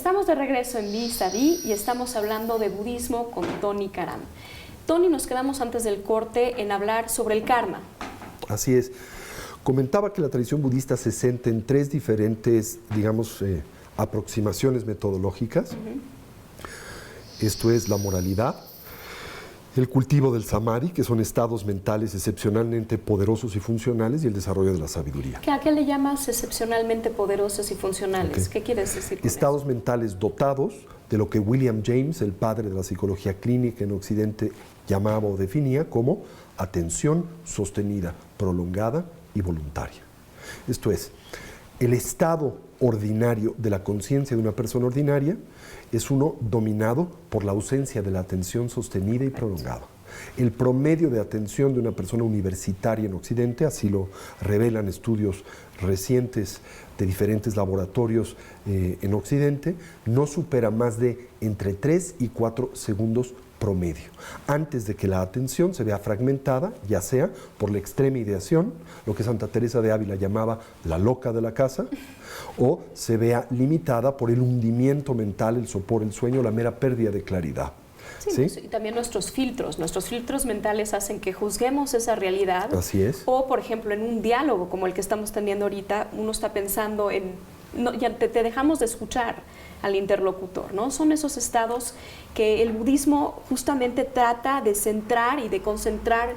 Estamos de regreso en Vis-a-Vis y estamos hablando de budismo con Tony Karam. Tony, nos quedamos antes del corte en hablar sobre el karma. Así es. Comentaba que la tradición budista se centra en tres diferentes, digamos, aproximaciones metodológicas. Esto es la moralidad, el cultivo del samadhi, que son estados mentales excepcionalmente poderosos y funcionales, y el desarrollo de la sabiduría. ¿A qué le llamas excepcionalmente poderosos y funcionales? ¿Qué quieres decir con estados eso? mentales dotados de lo que William James, el padre de la psicología clínica en Occidente, llamaba o definía como atención sostenida, prolongada y voluntaria. Esto es, el estado ordinario de la conciencia de una persona ordinaria es uno dominado por la ausencia de la atención sostenida y prolongada. El promedio de atención de una persona universitaria en Occidente, así lo revelan estudios recientes de diferentes laboratorios en Occidente, no supera más de entre 3 y 4 segundos promedio, antes de que la atención se vea fragmentada, ya sea por la extrema ideación, lo que Santa Teresa de Ávila llamaba la loca de la casa, o se vea limitada por el hundimiento mental, el sopor, el sueño, la mera pérdida de claridad. Sí, y también nuestros filtros mentales hacen que juzguemos esa realidad. Así es. O, por ejemplo, en un diálogo como el que estamos teniendo ahorita, uno está pensando en, no, ya te dejamos de escuchar al interlocutor, ¿no? Son esos estados que el budismo justamente trata de centrar y de concentrar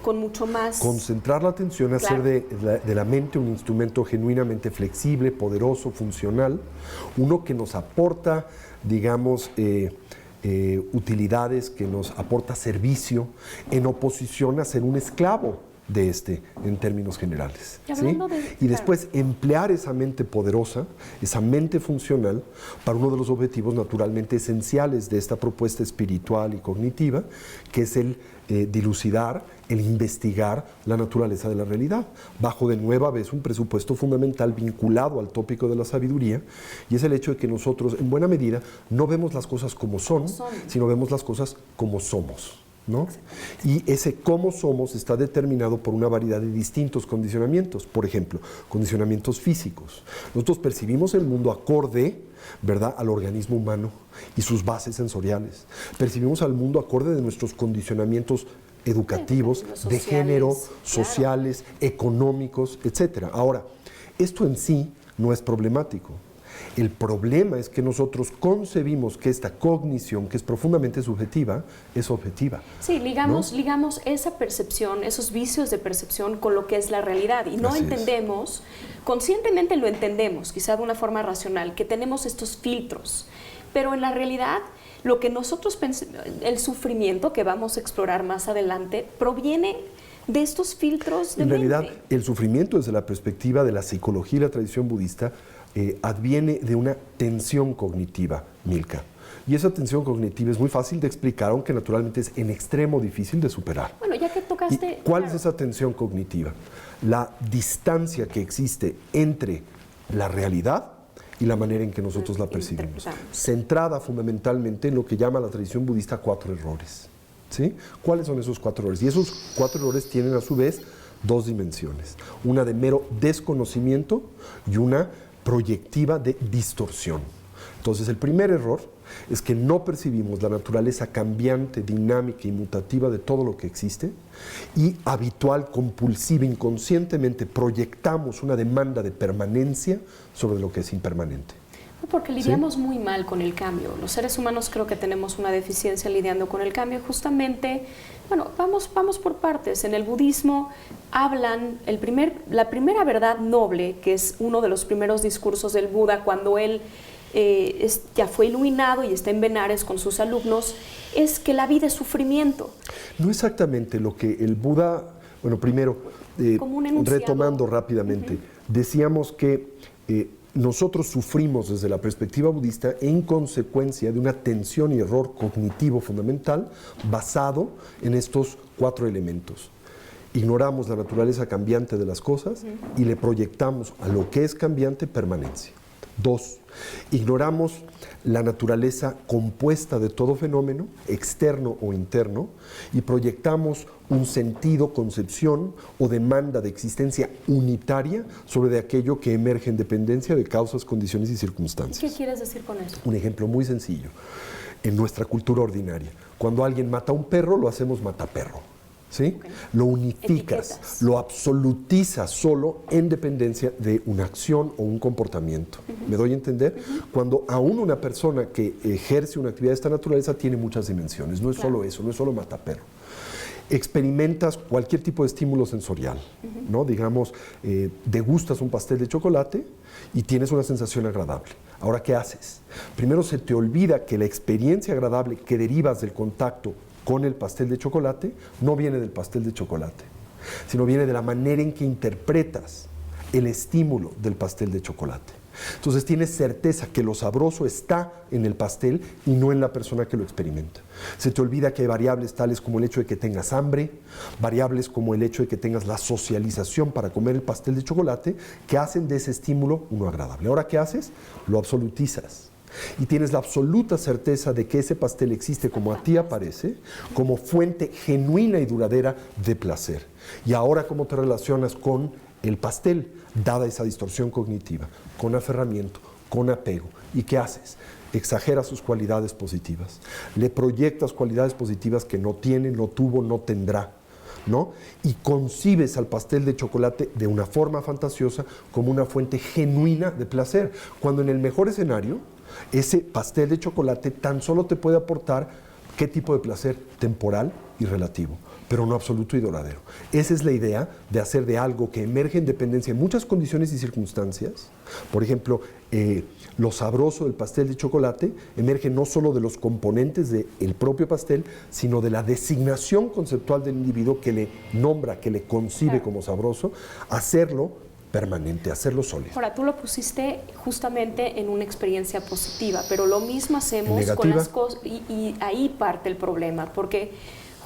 con mucho más... Concentrar la atención, claro, hacer de la mente un instrumento genuinamente flexible, poderoso, funcional, uno que nos aporta, digamos, utilidades, que nos aporta servicio, en oposición a ser un esclavo de este, en términos generales. ¿Sí? Y después emplear esa mente poderosa, esa mente funcional, para uno de los objetivos naturalmente esenciales de esta propuesta espiritual y cognitiva, que es el dilucidar, el investigar la naturaleza de la realidad, bajo de nueva vez un presupuesto fundamental vinculado al tópico de la sabiduría, y es el hecho de que nosotros, en buena medida, no vemos las cosas como son, sino vemos las cosas como somos, ¿no? Y ese cómo somos está determinado por una variedad de distintos condicionamientos. Por ejemplo, condicionamientos físicos. Nosotros percibimos el mundo acorde, ¿verdad?, al organismo humano y sus bases sensoriales. Percibimos al mundo acorde de nuestros condicionamientos educativos, de género, sociales, económicos, etc. Ahora, esto en sí no es problemático. El problema es que nosotros concebimos que esta cognición, que es profundamente subjetiva, es objetiva. Sí, ligamos esa percepción, esos vicios de percepción con lo que es la realidad, y no entendemos, conscientemente lo entendemos, quizá de una forma racional, que tenemos estos filtros, pero en la realidad lo que nosotros pensamos, el sufrimiento que vamos a explorar más adelante, proviene de estos filtros de mente. En realidad, el sufrimiento desde la perspectiva de la psicología y la tradición budista adviene de una tensión cognitiva, Milka. Y esa tensión cognitiva es muy fácil de explicar, aunque naturalmente es en extremo difícil de superar. Bueno, ya que tocaste... ¿Cuál es esa tensión cognitiva? La distancia que existe entre la realidad y la manera en que nosotros la percibimos, centrada fundamentalmente en lo que llama la tradición budista 4 errores. ¿Sí? ¿Cuáles son esos 4 errores? Y esos 4 errores tienen a su vez 2 dimensiones, una de mero desconocimiento y una proyectiva de distorsión. Entonces, el primer error es que no percibimos la naturaleza cambiante, dinámica y mutativa de todo lo que existe, y habitual, compulsiva, inconscientemente proyectamos una demanda de permanencia sobre lo que es impermanente. Porque lidiamos muy mal con el cambio. Los seres humanos creo que tenemos una deficiencia lidiando con el cambio. Justamente, bueno, vamos por partes. En el budismo hablan, la primera verdad noble, que es uno de los primeros discursos del Buda cuando él ya fue iluminado y está en Benares con sus alumnos, es que la vida es sufrimiento. No exactamente lo que el Buda, bueno, primero, retomando rápidamente, decíamos que nosotros sufrimos desde la perspectiva budista en consecuencia de una tensión y error cognitivo fundamental basado en estos 4 elementos. Ignoramos la naturaleza cambiante de las cosas y le proyectamos a lo que es cambiante permanencia. 2, ignoramos la naturaleza compuesta de todo fenómeno, externo o interno, y proyectamos un sentido, concepción o demanda de existencia unitaria sobre de aquello que emerge en dependencia de causas, condiciones y circunstancias. ¿Qué quieres decir con eso? Un ejemplo muy sencillo. En nuestra cultura ordinaria, cuando alguien mata a un perro, lo hacemos mataperro. ¿Sí? Okay. Lo unificas, etiquetas, lo absolutizas solo en dependencia de una acción o un comportamiento. ¿Me doy a entender? Cuando aún una persona que ejerce una actividad de esta naturaleza tiene muchas dimensiones. No es solo eso, no es solo mataperro. Experimentas cualquier tipo de estímulo sensorial, ¿no? Digamos, degustas un pastel de chocolate y tienes una sensación agradable. Ahora, ¿qué haces? Primero se te olvida que la experiencia agradable que derivas del contacto con el pastel de chocolate no viene del pastel de chocolate, sino viene de la manera en que interpretas el estímulo del pastel de chocolate. Entonces tienes certeza que lo sabroso está en el pastel y no en la persona que lo experimenta. Se te olvida que hay variables tales como el hecho de que tengas hambre, variables como el hecho de que tengas la socialización para comer el pastel de chocolate, que hacen de ese estímulo uno agradable. Ahora, ¿qué haces? Lo absolutizas. Y tienes la absoluta certeza de que ese pastel existe como a ti aparece, como fuente genuina y duradera de placer. Y ahora, ¿cómo te relacionas con el pastel, dada esa distorsión cognitiva? Con aferramiento, con apego. ¿Y qué haces? Exageras sus cualidades positivas. Le proyectas cualidades positivas que no tiene, no tuvo, no tendrá, ¿no? Y concibes al pastel de chocolate de una forma fantasiosa como una fuente genuina de placer, cuando en el mejor escenario ese pastel de chocolate tan solo te puede aportar ¿qué tipo de placer? Temporal y relativo, pero no absoluto y duradero. Esa es la idea de hacer de algo que emerge en dependencia en muchas condiciones y circunstancias. Por ejemplo, lo sabroso del pastel de chocolate emerge no solo de los componentes del propio pastel, sino de la designación conceptual del individuo que le nombra, que le concibe como sabroso, hacerlo permanente, hacerlo sólido. Ahora, tú lo pusiste justamente en una experiencia positiva, pero lo mismo hacemos negativa con las cosas, y ahí parte el problema, porque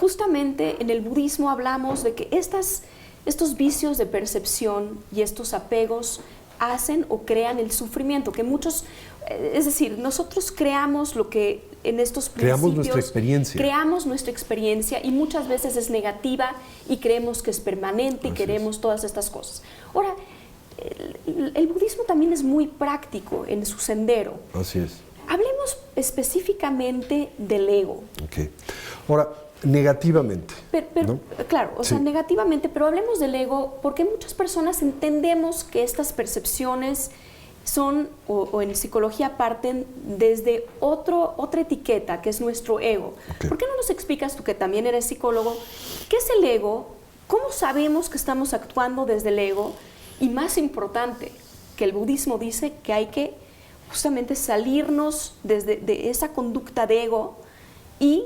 justamente en el budismo hablamos de que estos vicios de percepción y estos apegos hacen o crean el sufrimiento, que muchos, es decir, nosotros creamos lo que en estos principios... Creamos nuestra experiencia. Creamos nuestra experiencia y muchas veces es negativa y creemos que es permanente y queremos todas estas cosas. Ahora, el budismo también es muy práctico en su sendero. Así es. Hablemos específicamente del ego. Okay. Ahora, negativamente. ¿no? Claro, o sea, negativamente, pero hablemos del ego porque muchas personas entendemos que estas percepciones son, o en psicología parten desde otra etiqueta, que es nuestro ego. Okay. ¿Por qué no nos explicas tú, que también eres psicólogo, qué es el ego? ¿Cómo sabemos que estamos actuando desde el ego? Y más importante, que el budismo dice que hay que justamente salirnos de esa conducta de ego y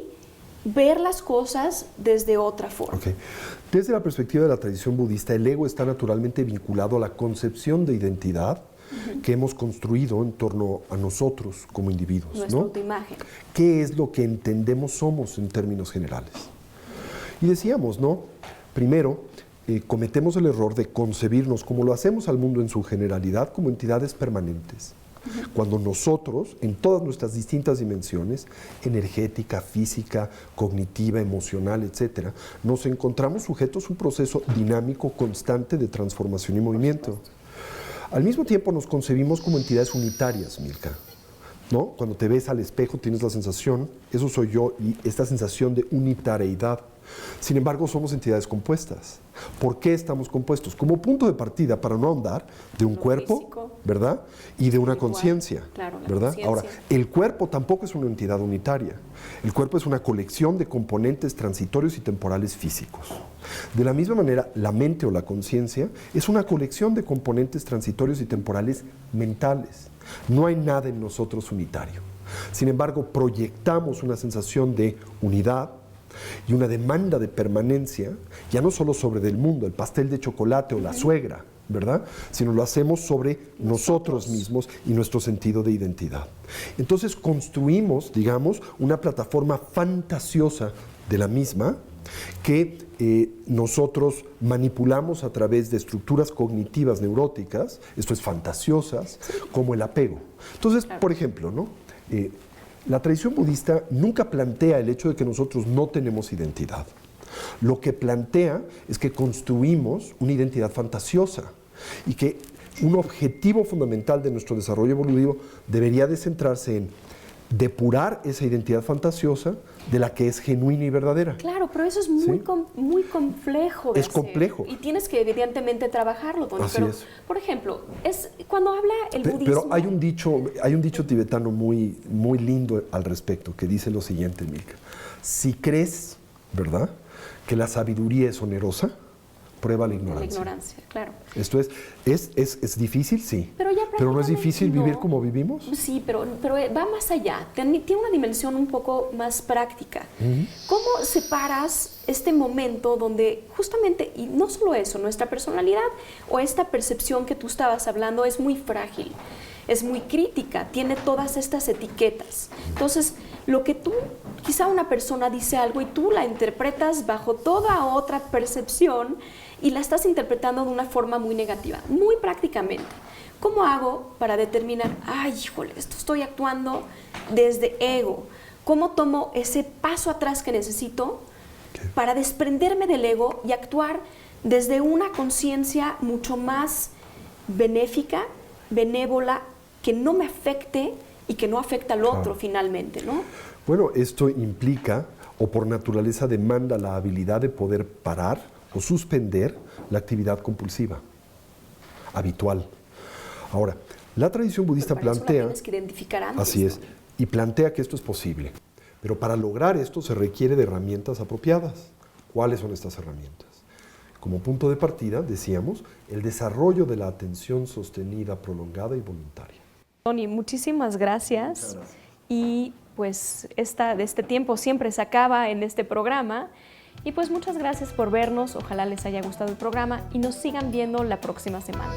ver las cosas desde otra forma. Okay. Desde la perspectiva de la tradición budista, el ego está naturalmente vinculado a la concepción de identidad que hemos construido en torno a nosotros como individuos. Nuestra autoimagen. ¿Qué es lo que entendemos somos en términos generales? Y decíamos, ¿no? Primero, cometemos el error de concebirnos, como lo hacemos al mundo en su generalidad, como entidades permanentes. Cuando nosotros, en todas nuestras distintas dimensiones, energética, física, cognitiva, emocional, etcétera, nos encontramos sujetos a un proceso dinámico constante de transformación y movimiento. Al mismo tiempo nos concebimos como entidades unitarias, Milka, ¿no? Cuando te ves al espejo tienes la sensación, eso soy yo, y esta sensación de unitariedad. Sin embargo, somos entidades compuestas. ¿Por qué estamos compuestos? Como punto de partida, para no ahondar, de un cuerpo, físico, ¿verdad? Y de una conciencia, claro, ¿verdad? Conciencia. Ahora, el cuerpo tampoco es una entidad unitaria. El cuerpo es una colección de componentes transitorios y temporales físicos. De la misma manera, la mente o la conciencia es una colección de componentes transitorios y temporales mentales. No hay nada en nosotros unitario. Sin embargo, proyectamos una sensación de unidad y una demanda de permanencia, ya no solo sobre del mundo, el pastel de chocolate o la suegra, ¿verdad? Sino lo hacemos sobre nosotros mismos y nuestro sentido de identidad. Entonces construimos, digamos, una plataforma fantasiosa de la misma, que nosotros manipulamos a través de estructuras cognitivas neuróticas, esto es fantasiosas, como el apego. Entonces, por ejemplo, ¿no? La tradición budista nunca plantea el hecho de que nosotros no tenemos identidad. Lo que plantea es que construimos una identidad fantasiosa y que un objetivo fundamental de nuestro desarrollo evolutivo debería de centrarse en depurar esa identidad fantasiosa de la que es genuina y verdadera. Claro, pero eso es muy, muy complejo de hacer. Complejo. Y tienes que evidentemente trabajarlo, Tony. Así pero, es. Por ejemplo, cuando habla el budismo... Pero hay un dicho tibetano muy, muy lindo al respecto, que dice lo siguiente, Milka. Si crees, ¿verdad?, que la sabiduría es onerosa, prueba la ignorancia. La ignorancia, claro. Esto es difícil, sí. Pero no es difícil vivir como vivimos. Sí, pero va más allá. Tiene una dimensión un poco más práctica. ¿Cómo separas este momento donde justamente, y no solo eso, nuestra personalidad o esta percepción que tú estabas hablando es muy frágil, es muy crítica, tiene todas estas etiquetas? Entonces, lo que quizá una persona dice algo y tú la interpretas bajo toda otra percepción y la estás interpretando de una forma muy negativa, muy prácticamente. ¿Cómo hago para determinar, híjole, esto estoy actuando desde ego? ¿Cómo tomo ese paso atrás que necesito para desprenderme del ego y actuar desde una conciencia mucho más benéfica, benévola, que no me afecte y que no afecta al otro finalmente, ¿no? Bueno, esto implica, o por naturaleza demanda, la habilidad de poder parar o suspender la actividad compulsiva habitual. Ahora, la tradición budista plantea... Eso la tienes que identificar antes. Así es, y plantea que esto es posible. Pero para lograr esto se requiere de herramientas apropiadas. ¿Cuáles son estas herramientas? Como punto de partida, decíamos, el desarrollo de la atención sostenida, prolongada y voluntaria. Tony, muchísimas gracias. Muchas gracias. Y pues de este tiempo siempre se acaba en este programa. Y pues muchas gracias por vernos, ojalá les haya gustado el programa y nos sigan viendo la próxima semana.